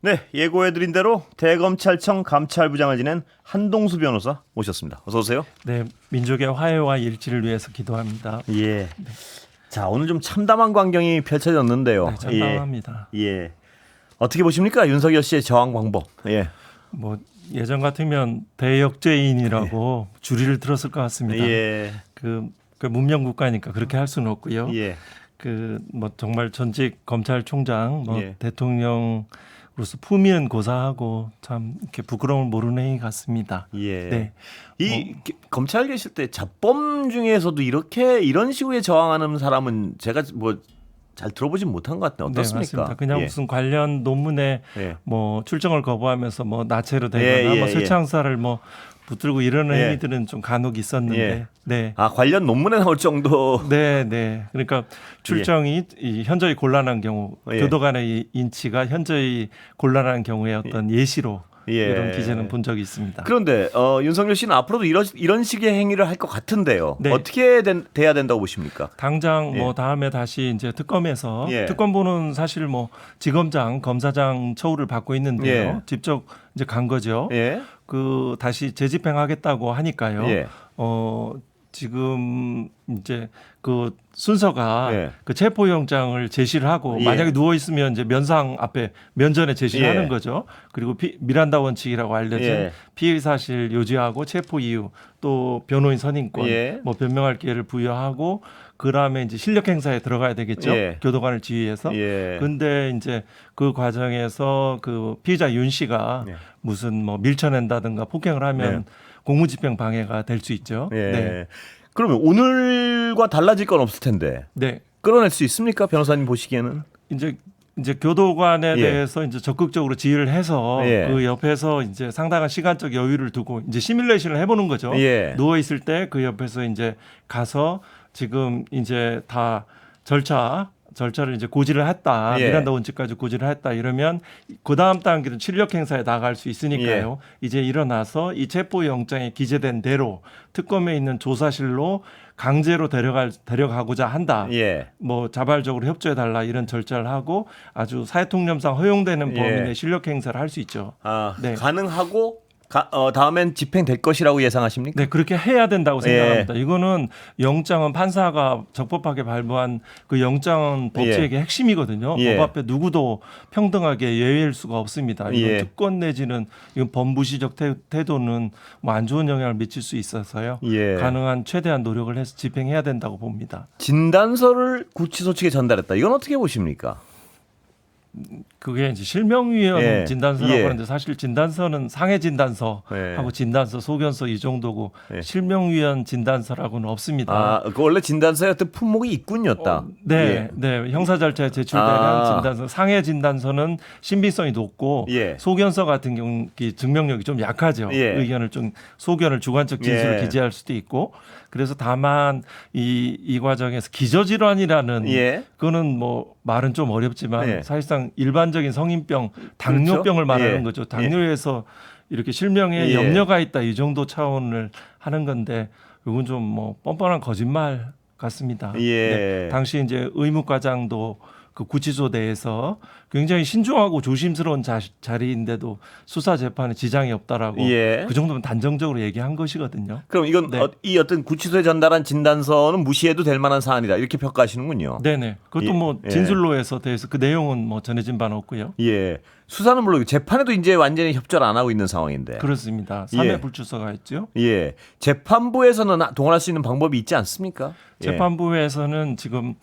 네, 예고해드린 대로 대검찰청 감찰부장을 지낸 한동수 변호사 모셨습니다. 어서 오세요. 네, 민족의 화해와 일치를 위해서 기도합니다. 예. 자, 오늘 좀 참담한 광경이 펼쳐졌는데요. 네, 참담합니다. 예. 어떻게 보십니까? 윤석열 씨의 저항 방법. 예. 뭐 예전 같으면 대역죄인이라고 줄이를 들었을 것 같습니다. 예. 그 문명 국가니까 그렇게 할 수는 없고요. 예. 그 뭐 정말 전직 검찰총장, 뭐 예. 대통령으로서 품위는 고사하고 참 이렇게 부끄러움을 모르는 행위 같습니다. 예. 네. 검찰 계실 때 자범 중에서도 이런 식으로 저항하는 사람은 제가 뭐 잘 들어보진 못한 것 같네요. 어떻습니까? 네, 맞습니다. 그냥 예. 무슨 관련 논문에 예. 뭐 출정을 거부하면서 뭐 나체로 되거나 뭐 쇠창살을 뭐 붙들고 이러는 행위들은 좀 간혹 있었는데, 네. 아, 관련 논문에 나올 정도. 네. 그러니까 출정이 이 현저히 곤란한 경우, 교도 간의 인치가 현저히 곤란한 경우에 어떤 예시로 이런 기재는 본 적이 있습니다. 그런데 윤석열 씨는 앞으로도 이런 식의 행위를 할 것 같은데요. 네. 어떻게 돼야 된다고 보십니까? 당장 뭐 다음에 다시 이제 특검에서 특검부는 사실 뭐 지검장, 검사장 처우를 받고 있는데요. 직접 이제 간 거죠. 그 다시 재집행하겠다고 하니까요. 지금 이제 그 순서가 그 체포영장을 제시를 하고 만약에 누워 있으면 이제 면상 앞에 면전에 제시를 하는 거죠. 그리고 미란다 원칙이라고 알려진 피의 사실 요지하고 체포 이유 또 변호인 선임권 뭐 변명할 기회를 부여하고 그다음에 이제 실력 행사에 들어가야 되겠죠. 교도관을 지휘해서. 근데 이제 그 과정에서 그 피의자 윤 씨가 무슨 뭐 밀쳐낸다든가 폭행을 하면 공무집행 방해가 될 수 있죠. 네. 그러면 오늘과 달라질 건 없을 텐데. 네. 끌어낼 수 있습니까? 변호사님 보시기에는? 이제 교도관에 대해서 이제 적극적으로 지휘를 해서 그 옆에서 이제 상당한 시간적 여유를 두고 이제 시뮬레이션을 해보는 거죠. 누워 있을 때 그 옆에서 이제 가서 지금 이제 다 절차를 이제 고지를 했다. 미란다 원칙까지 고지를 했다. 이러면 그 다음 단계는 출력 행사에 나갈 수 있으니까요. 이제 일어나서 이 체포 영장에 기재된 대로 특검에 있는 조사실로 강제로 데려가고자 한다. 뭐 자발적으로 협조해 달라 이런 절차를 하고 아주 사회통념상 허용되는 범위 내 실력 행사를 할 수 있죠. 가능하고 다음엔 집행될 것이라고 예상하십니까? 네, 그렇게 해야 된다고 생각합니다. 이거는 영장은 판사가 적법하게 발부한 그 영장은 법제의 핵심이거든요. 법 앞에 누구도 평등하게 예외일 수가 없습니다. 이건 특권 내지는 이건 범부시적 태도는 뭐 안 좋은 영향을 미칠 수 있어서요. 가능한 최대한 노력을 해서 집행해야 된다고 봅니다. 진단서를 구치소 측에 전달했다. 이건 어떻게 보십니까? 그게 이제 실명위원 진단서라고 하는데 사실 진단서는 상해 진단서하고 진단서, 소견서 이 정도고 실명위원 진단서라고는 없습니다. 그 원래 진단서의 어떤 품목이 있군요다. 네, 형사 절차에 제출되는 진단서, 상해 진단서는 신빙성이 높고 소견서 같은 경우 증명력이 좀 약하죠. 의견을 좀 소견을 주관적 진술을 기재할 수도 있고 그래서 다만 이 과정에서 기저질환이라는 그거는 뭐 말은 좀 어렵지만 사실상 일반적인 성인병, 당뇨병을 말하는 거죠. 당뇨에서 이렇게 실명에 염려가 있다 이 정도 차원을 하는 건데 이건 좀 뭐 뻔뻔한 거짓말 같습니다. 당시 이제 의무과장도 그 구치소 내에서 굉장히 신중하고 조심스러운 자리인데도 수사 재판에 지장이 없다라고 그 정도면 단정적으로 얘기한 것이거든요. 그럼 이건 이 어떤 구치소에 전달한 진단서는 무시해도 될 만한 사안이다 이렇게 평가하시는군요. 네네. 그것도 뭐 진술로에서 대해서 그 내용은 뭐 전해진 바는 없고요. 수사는 물론 재판에도 이제 완전히 협조를 안 하고 있는 상황인데. 그렇습니다. 3회 불출서가 있죠. 재판부에서는 동원할 수 있는 방법이 있지 않습니까? 재판부에서는 지금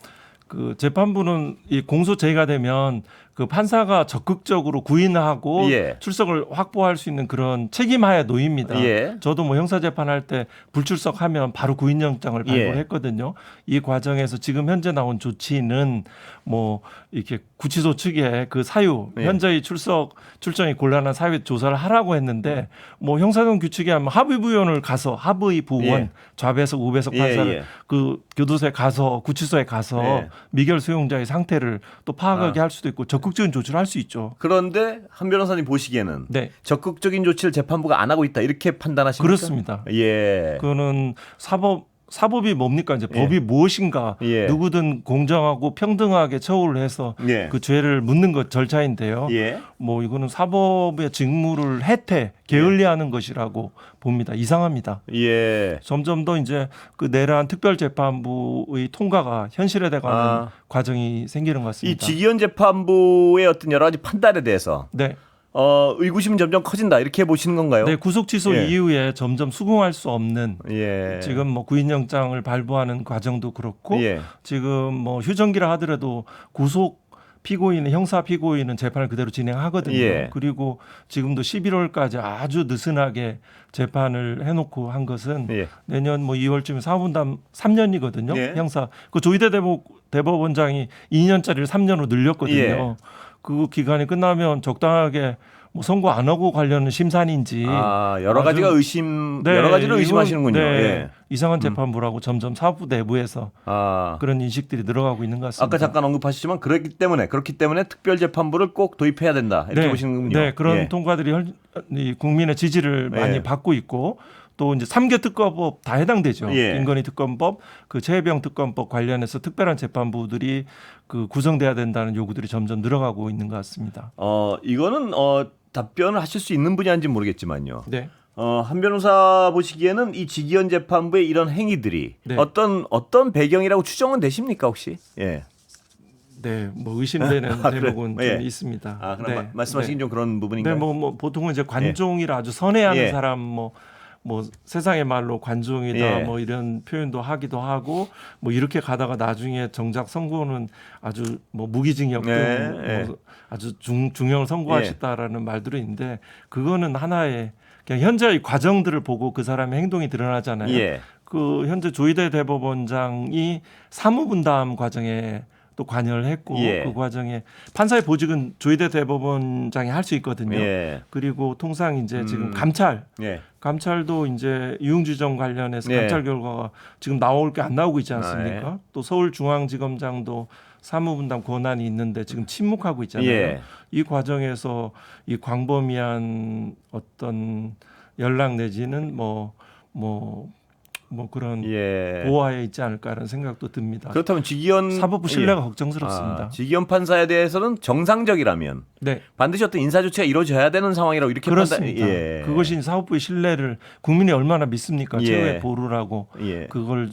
그 재판부는 이 공소 제기가 되면 그 판사가 적극적으로 구인하고 출석을 확보할 수 있는 그런 책임하에 놓입니다. 저도 뭐 형사재판할 때 불출석하면 바로 구인영장을 발부했거든요. 이 과정에서 지금 현재 나온 조치는 뭐 이렇게 구치소 측에 그 사유 현저히 출정이 곤란한 사유 조사를 하라고 했는데 뭐 형사동 규칙에 하면 합의부원을 가서 합의부원 좌배석 우배석 판사를 그 교도소에 가서 구치소에 가서 미결 수용자의 상태를 또 파악하게 할 수도 있고 적극적인 조치를 할 수 있죠. 그런데 한 변호사님 보시기에는 적극적인 조치를 재판부가 안 하고 있다 이렇게 판단하십니까? 그렇습니다. 그거는 사법이 뭡니까? 이제 법이 무엇인가? 누구든 공정하고 평등하게 처우를 해서 그 죄를 묻는 것 절차인데요. 뭐 이거는 사법의 직무를 게을리하는 것이라고 봅니다. 이상합니다. 점점 더 이제 그 내란 특별재판부의 통과가 현실화돼가는 과정이 생기는 것 같습니다. 이 지기현 재판부의 어떤 여러 가지 판단에 대해서 의구심은 점점 커진다 이렇게 보시는 건가요? 네, 구속 취소 이후에 점점 수긍할 수 없는 지금 뭐 구인영장을 발부하는 과정도 그렇고 지금 뭐 휴정기라 하더라도 구속 피고인은 형사 피고인은 재판을 그대로 진행하거든요. 그리고 지금도 11월까지 아주 느슨하게 재판을 해놓고 한 것은 내년 뭐 2월쯤에 사법분담 3년이거든요. 형사 그 조희대 대법원장이 2년짜리를 3년으로 늘렸거든요. 그 기간이 끝나면 적당하게 뭐 선고 안 하고 관련 심산인지 여러 가지가 여러 가지를 의심하시는군요. 이상한 재판부라고 점점 사법부 내부에서 그런 인식들이 늘어가고 있는 것 같습니다. 아까 잠깐 언급하셨지만 그렇기 때문에 특별재판부를 꼭 도입해야 된다 이렇게 보시는군요. 네, 그런 통과들이 국민의 지지를 많이 받고 있고. 또 이제 3개 특검법 다 해당되죠. 김건희 특검법, 그 최혜병 특검법 관련해서 특별한 재판부들이 그 구성돼야 된다는 요구들이 점점 늘어가고 있는 것 같습니다. 이거는 답변을 하실 수 있는 분야인지 모르겠지만요. 네. 한 변호사 보시기에는 이 지기현 재판부의 이런 행위들이 어떤 배경이라고 추정은 되십니까 혹시? 네, 뭐 의심되는 대목은 좀 있습니다. 그럼 말씀하시긴 좀 그런 부분인가요? 네, 뭐 보통은 이제 관종이라 아주 선회하는 사람 뭐 세상의 말로 관종이다 뭐 이런 표현도 하기도 하고 뭐 이렇게 가다가 나중에 정작 선고는 아주 뭐 무기징역 등 뭐 아주 중형을 선고하셨다라는 말들이 있는데 그거는 하나의 그냥 현재의 과정들을 보고 그 사람의 행동이 드러나잖아요. 그 현재 조희대 대법원장이 사무분담 과정에 또 관여를 했고 그 과정에 판사의 보직은 조희대 대법원장이 할 수 있거든요. 그리고 통상 이제 지금 감찰도 이제 유흥주점 관련해서 감찰 결과가 지금 나올 게 안 나오고 있지 않습니까? 또 서울중앙지검장도 사무분담 권한이 있는데 지금 침묵하고 있잖아요. 이 과정에서 이 광범위한 어떤 연락 내지는 뭐 그런 보호하에 있지 않을까라는 생각도 듭니다. 그렇다면 지기현 사법부 신뢰가 걱정스럽습니다. 지기현 판사에 대해서는 정상적이라면 반드시 어떤 인사 조치가 이루어져야 되는 상황이라고 이렇게 그렇습니다. 그것이 사법부의 신뢰를 국민이 얼마나 믿습니까? 최후의 보루라고 그걸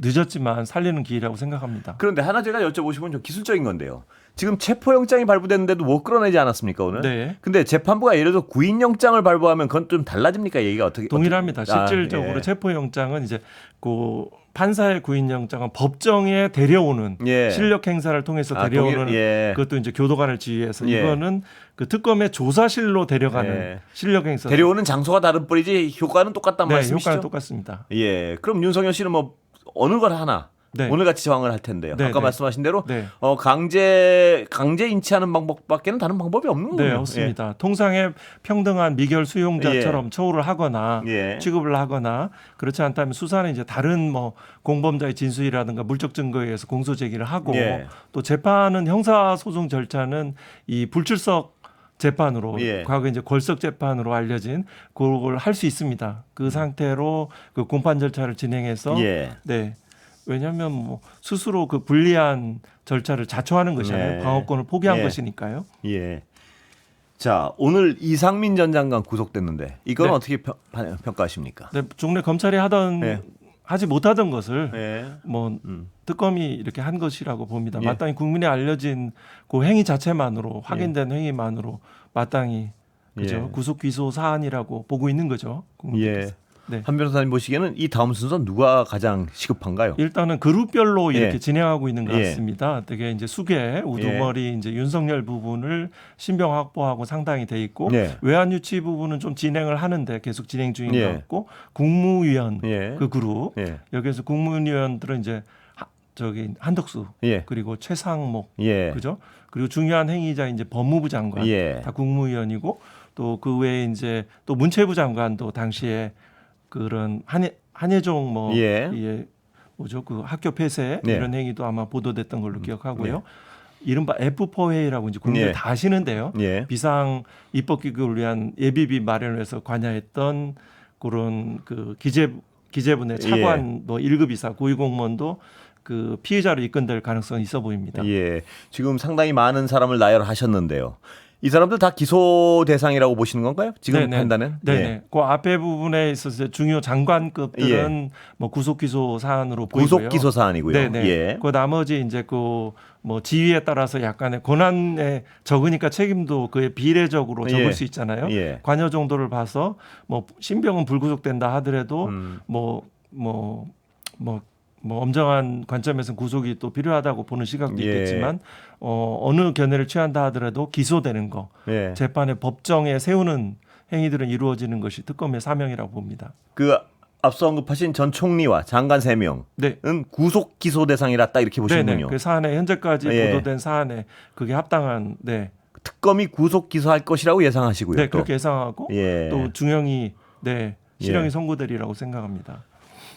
늦었지만 살리는 기회라고 생각합니다. 그런데 하나 제가 여쭤보시면 좀 기술적인 건데요. 지금 체포영장이 발부됐는데도 못 끌어내지 않았습니까 오늘? 근데 재판부가 예를 들어 구인영장을 발부하면 그건 좀 달라집니까? 얘기가 어떻게? 동일합니다. 실질적으로 체포영장은 이제 그 판사의 구인영장은 법정에 데려오는 실력 행사를 통해서 데려오는 그것도 이제 교도관을 지휘해서 이거는 그 특검의 조사실로 데려가는 실력 행사. 데려오는 장소가 다른 뿐이지 효과는 똑같단 말씀이시죠? 효과는 똑같습니다. 그럼 윤석열 씨는 뭐 어느 걸 하나? 오늘 같이 저항을 할 텐데요. 아까 말씀하신 대로 강제 인치하는 방법밖에는 다른 방법이 없는 거예요. 없습니다. 통상의 평등한 미결 수용자처럼 처우를 하거나 취급을 하거나 그렇지 않다면 수사는 이제 다른 뭐 공범자의 진술이라든가 물적 증거에 의해서 공소 제기를 하고 또 재판은 형사 소송 절차는 이 불출석 재판으로 과거 이제 골석 재판으로 알려진 그걸 할 수 있습니다. 그 상태로 그 공판 절차를 진행해서 왜냐하면 뭐 스스로 그 불리한 절차를 자초하는 것이잖아요. 방어권을 포기한 것이니까요. 자, 오늘 이상민 전 장관 구속됐는데 이건 어떻게 평가하십니까? 종래 검찰이 하지 못하던 것을 뭐 특검이 이렇게 한 것이라고 봅니다. 마땅히 국민에 알려진 그 행위 자체만으로 확인된 행위만으로 마땅히 구속 기소 사안이라고 보고 있는 거죠. 국민들께서. 한 변호사님 보시기에는 이 다음 순서 누가 가장 시급한가요? 일단은 그룹별로 이렇게 진행하고 있는 것 같습니다. 되게 이제 수계 우두머리 이제 윤석열 부분을 신병 확보하고 상당히 돼 있고 외환 유치 부분은 좀 진행을 하는데 계속 진행 중인 것 같고 국무위원 그 그룹 여기에서 국무위원들은 이제 한덕수 그리고 최상목 그죠? 그리고 중요한 행위자 이제 법무부 장관 다 국무위원이고 또 그 외에 이제 또 문체부 장관도 당시에 그런 한예종 뭐죠 그 학교 폐쇄 이런 행위도 아마 보도됐던 걸로 기억하고요. 이른바 F4 회의라고 이제 국민들 다 아시는데요. 비상 입법 기구를 위한 예비비 마련을 해서 관여했던 그런 그 기재부의 차관 뭐 1급 이사 고위 공무원도 그 피해자로 입건될 가능성이 있어 보입니다. 예, 지금 상당히 많은 사람을 나열하셨는데요. 이 사람들 다 기소 대상이라고 보시는 건가요? 지금 판단은? 네, 예. 그 앞에 부분에 있어서 중요 장관급들은 뭐 구속 기소 사안으로 보이고요. 구속 기소 사안이고요. 네. 예. 그 나머지 이제 그 뭐 지위에 따라서 약간의 권한에 적으니까 책임도 그에 비례적으로 적을 수 있잖아요. 관여 정도를 봐서 뭐 신병은 불구속된다 하더라도 뭐 엄정한 관점에서 구속이 또 필요하다고 보는 시각도 있겠지만 어느 견해를 취한다 하더라도 기소되는 거 재판의 법정에 세우는 행위들은 이루어지는 것이 특검의 사명이라고 봅니다. 그 앞서 언급하신 전 총리와 장관 3명은 구속 기소 대상이라 딱 이렇게 보시는군요. 그 사안에 현재까지 보도된 사안에 그게 합당한 특검이 구속 기소할 것이라고 예상하시고요. 네, 그렇게 예상하고 또 중형이 실형이 선고되리라고 생각합니다.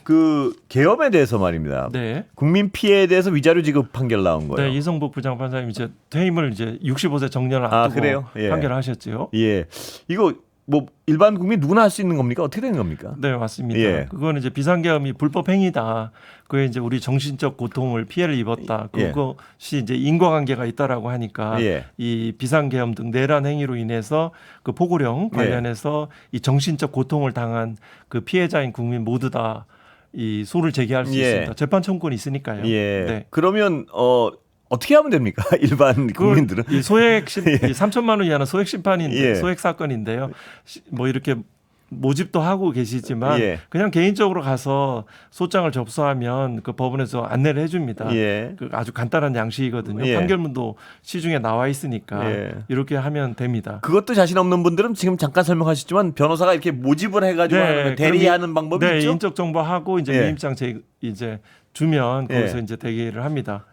그 계엄에 대해서 말입니다. 국민 피해에 대해서 위자료 지급 판결 나온 거예요. 네, 이성복 부장판사님 이제 퇴임을 이제 65세 정년을 앞두고 판결을 하셨죠. 예, 이거 뭐 일반 국민 누구나 할 수 있는 겁니까? 어떻게 되는 겁니까? 네, 맞습니다. 그거는 이제 비상계엄이 불법 행위다. 그게 이제 우리 정신적 고통을 피해를 입었다. 그것이 이제 인과관계가 있다라고 하니까 이 비상계엄 등 내란 행위로 인해서 그 포고령 관련해서 이 정신적 고통을 당한 그 피해자인 국민 모두 다 이 소를 제기할 수 있습니다. 재판 청구권이 있으니까요. 그러면 어떻게 하면 됩니까? 일반 국민들은 이 소액 3천만 원 이하는 소액 심판인데 소액 사건인데요. 뭐 이렇게 모집도 하고 계시지만 그냥 개인적으로 가서 소장을 접수하면 그 법원에서 안내를 해줍니다. 그 아주 간단한 양식이거든요. 판결문도 시중에 나와 있으니까 이렇게 하면 됩니다. 그것도 자신 없는 분들은 지금 잠깐 설명하셨지만 변호사가 이렇게 모집을 해가지고 대리하는 방법이 있죠. 인적 정보하고 이제 위임장 이제 주면 거기서 이제 대기를 합니다.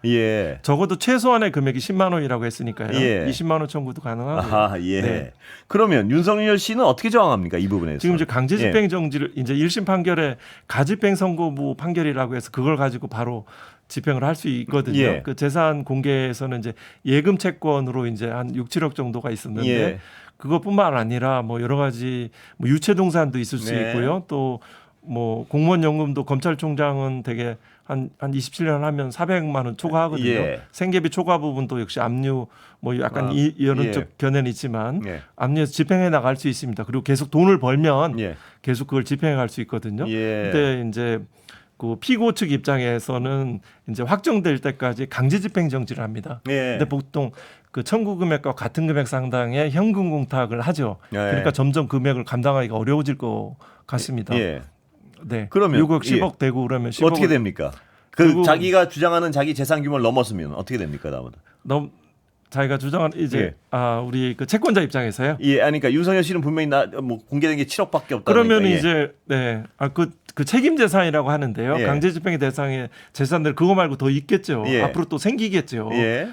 적어도 최소한의 금액이 10만 원이라고 했으니까요. 20만 원 청구도 가능하고요. 그러면 윤석열 씨는 어떻게 저항합니까? 이 부분에서. 지금 이제 강제 집행 정지를 이제 1심 판결에 가집행 선고부 판결이라고 해서 그걸 가지고 바로 집행을 할 수 있거든요. 그 재산 공개에서는 이제 예금 채권으로 이제 한 6, 7억 정도가 있었는데 그것뿐만 아니라 뭐 여러 가지 뭐 유체 동산도 있을 수 있고요. 또 뭐 공무원 연금도 검찰총장은 되게 한 27년 하면 400만 원 초과하거든요. 생계비 초과 부분도 역시 압류 뭐 약간 이론적 견해는 있지만 압류해서 집행해 나갈 수 있습니다. 그리고 계속 돈을 벌면 계속 그걸 집행해 갈 수 있거든요. 근데 이제 그 피고 측 입장에서는 이제 확정될 때까지 강제 집행 정지를 합니다. 근데 보통 그 청구 금액과 같은 금액 상당의 현금 공탁을 하죠. 그러니까 점점 금액을 감당하기가 어려워질 것 같습니다. 그러면 6억 10억 되고 그러면 10억 어떻게 됩니까? 그 자기가 주장하는 자기 재산 규모를 넘었으면 어떻게 됩니까, 다음은? 자기가 주장하는 이제 우리 그 채권자 입장에서요. 그러니까 윤석열 씨는 분명히 뭐 공개된 게 7억밖에 없다. 그러면 이제 그 책임 재산이라고 하는데요. 강제 집행의 대상의 재산들 그거 말고 더 있겠죠. 앞으로 또 생기겠죠.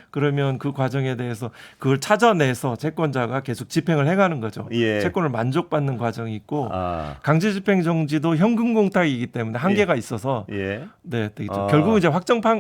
그러면 그 과정에 대해서 그걸 찾아내서 채권자가 계속 집행을 해가는 거죠. 채권을 만족받는 과정이 있고 강제 집행 정지도 현금 공탁이기 때문에 한계가 있어서 결국 이제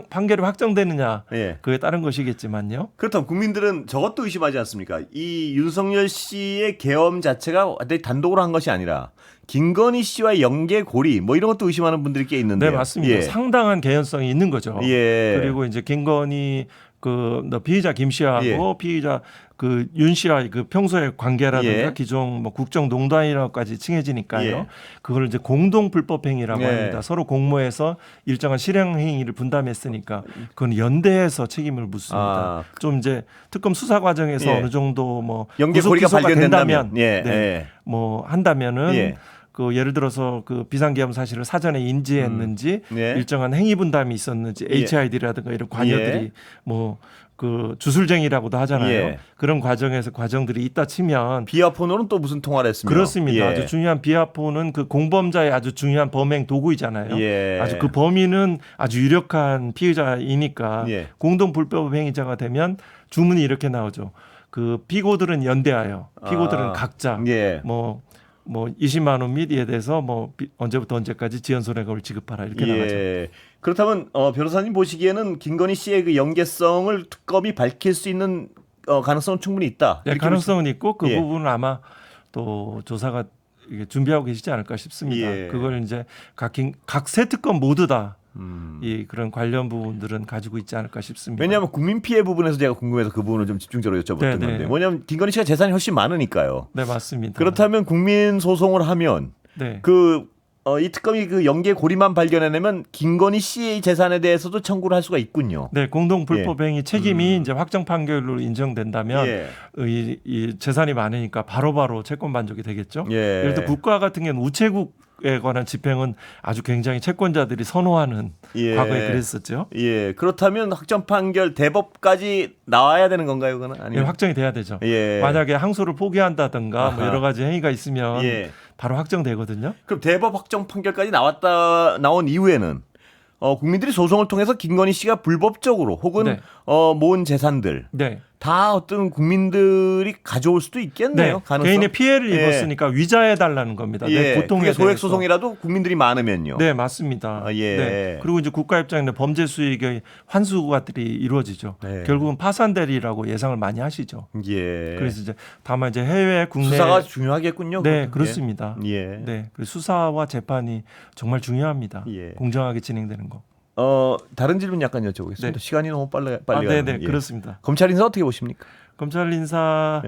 판결이 확정되느냐 그에 따른 것이겠지만요. 그렇다면 국민들은 저것도 의심하지 않습니까? 이 윤석열 씨의 계엄 자체가 단독으로 한 것이 아니라 김건희 씨와의 연계 고리 뭐 이런 것도 의심하는 분들이 꽤 있는데요. 네, 맞습니다. 상당한 개연성이 있는 거죠. 그리고 이제 김건희 그 피의자 김 씨하고 피의자 그 윤 씨와의 그 평소의 관계라든가 기존 뭐 국정농단이라고까지 칭해지니까요. 그걸 이제 공동 불법 행위라고 합니다. 서로 공모해서 일정한 실행 행위를 분담했으니까 그건 연대해서 책임을 묻습니다. 좀 이제 특검 수사 과정에서 어느 정도 뭐 연계 고리가 발견된다면 뭐 한다면은 그 예를 들어서 그 비상계엄 사실을 사전에 인지했는지 일정한 행위 분담이 있었는지 HID라든가 이런 관여들이 뭐 그 주술쟁이라고도 하잖아요. 그런 과정들이 있다 치면 비아폰으로는 또 무슨 통화를 했습니까? 그렇습니다. 아주 중요한 비아폰은 그 공범자의 아주 중요한 범행 도구이잖아요. 아주 그 범인은 아주 유력한 피의자이니까 공동 불법 행위자가 되면 주문이 이렇게 나오죠. 그 피고들은 연대하여 피고들은 각자 뭐 20만 원 및 이에 대해서 뭐 언제부터 언제까지 지연손해금을 지급하라 이렇게 나가죠. 그렇다면 변호사님 보시기에는 김건희 씨의 그 연계성을 특검이 밝힐 수 있는 가능성은 충분히 있다. 가능성은 있고 그 부분은 아마 또 조사가 이게 준비하고 계시지 않을까 싶습니다. 예. 그걸 이제 각 세 특검 모두 다 이 그런 관련 부분들은 가지고 있지 않을까 싶습니다. 왜냐하면 국민 피해 부분에서 제가 궁금해서 그 부분을 좀 집중적으로 여쭤봤던 건데 뭐냐면 김건희 씨가 재산이 훨씬 많으니까요. 네, 맞습니다. 그렇다면 국민 소송을 하면 이 특검이 그 연계 고리만 발견해내면 김건희 씨의 재산에 대해서도 청구를 할 수가 있군요. 네, 공동 불법행위 책임이 이제 확정 판결로 인정된다면 이 재산이 많으니까 바로바로 채권 반족이 되겠죠. 예를 들어 국가 같은 경우는 우체국에 관한 집행은 아주 굉장히 채권자들이 선호하는 과거에 그랬었죠. 예, 그렇다면 확정 판결 대법까지 나와야 되는 건가요, 그거는? 아니면 확정이 돼야 되죠. 만약에 항소를 포기한다든가 뭐 여러 가지 행위가 있으면 바로 확정되거든요. 그럼 대법 확정 판결까지 나온 이후에는 국민들이 소송을 통해서 김건희 씨가 불법적으로 혹은 모은 재산들 다 어떤 국민들이 가져올 수도 있겠네요. 가능성? 개인의 피해를 입었으니까 위자해 달라는 겁니다. 고통에 소액 소송이라도 국민들이 많으면요. 네, 맞습니다. 그리고 이제 국가 입장에는 범죄 수익의 환수가들이 이루어지죠. 결국은 파산되리라고 예상을 많이 하시죠. 그래서 이제 다만 이제 해외 국내 수사가 중요하겠군요. 네, 그렇습니다. 네, 수사와 재판이 정말 중요합니다. 공정하게 진행되는 거. 다른 질문 약간 여쭤보겠습니다. 시간이 너무 빨리 가요. 네, 그렇습니다. 검찰 인사 어떻게 보십니까? 검찰 인사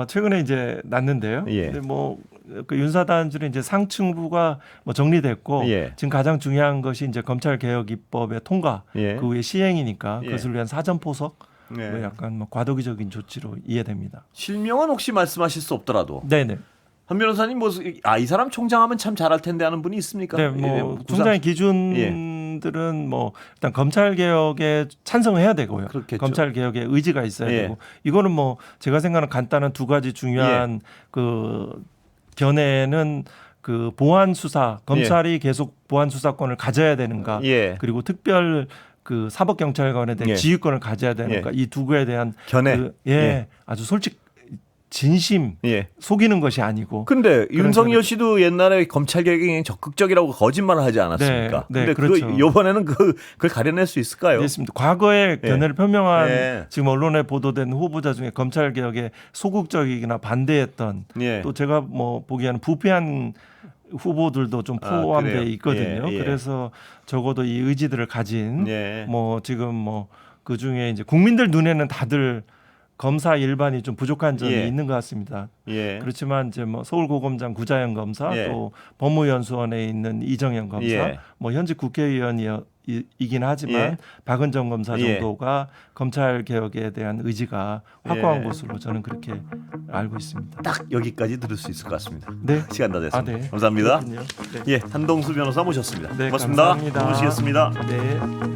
최근에 이제 났는데요. 근데 그 윤사단줄은 이제 상층부가 뭐 정리됐고 지금 가장 중요한 것이 이제 검찰 개혁 입법의 통과, 그 후에 시행이니까 그것을 위한 사전 포석, 뭐 약간 뭐 과도기적인 조치로 이해됩니다. 실명은 혹시 말씀하실 수 없더라도. 네네. 한 변호사님 이 사람 총장하면 참 잘할 텐데 하는 분이 있습니까? 네, 뭐 총장의 기준들은 뭐 일단 검찰 개혁에 찬성해야 되고요. 그렇겠죠. 검찰 개혁에 의지가 있어야 되고 이거는 뭐 제가 생각하는 간단한 두 가지 중요한 그 견해는 그 보안 수사 검찰이 계속 보안 수사권을 가져야 되는가 그리고 특별 그 사법경찰관에 대한 지휘권을 가져야 되는가 이 두 개에 대한 견해 아주 진심 속이는 것이 아니고. 근데 윤석열 씨도 옛날에 검찰 개혁에 적극적이라고 거짓말을 하지 않았습니까? 근데 그렇죠. 이번에는 그걸 가려낼 수 있을까요? 그렇습니다. 과거에 견해를 표명한 지금 언론에 보도된 후보자 중에 검찰 개혁에 소극적이거나 반대했던 또 제가 뭐 보기에는 부패한 후보들도 좀 포함되어 있거든요. 그래서 적어도 이 의지들을 가진 뭐 지금 뭐 그 중에 이제 국민들 눈에는 다들 검사 일반이 좀 부족한 점이 있는 것 같습니다. 그렇지만 이제 뭐 서울고검장 구자영 검사 또 법무연수원에 있는 이정현 검사 뭐 현직 국회의원이긴 하지만 박은정 검사 정도가 검찰 개혁에 대한 의지가 확고한 것으로 저는 그렇게 알고 있습니다. 딱 여기까지 들을 수 있을 것 같습니다. 시간 다 됐습니다. 네. 감사합니다. 한동수 변호사 모셨습니다. 네, 고맙습니다. 감사합니다. 모시겠습니다. 네.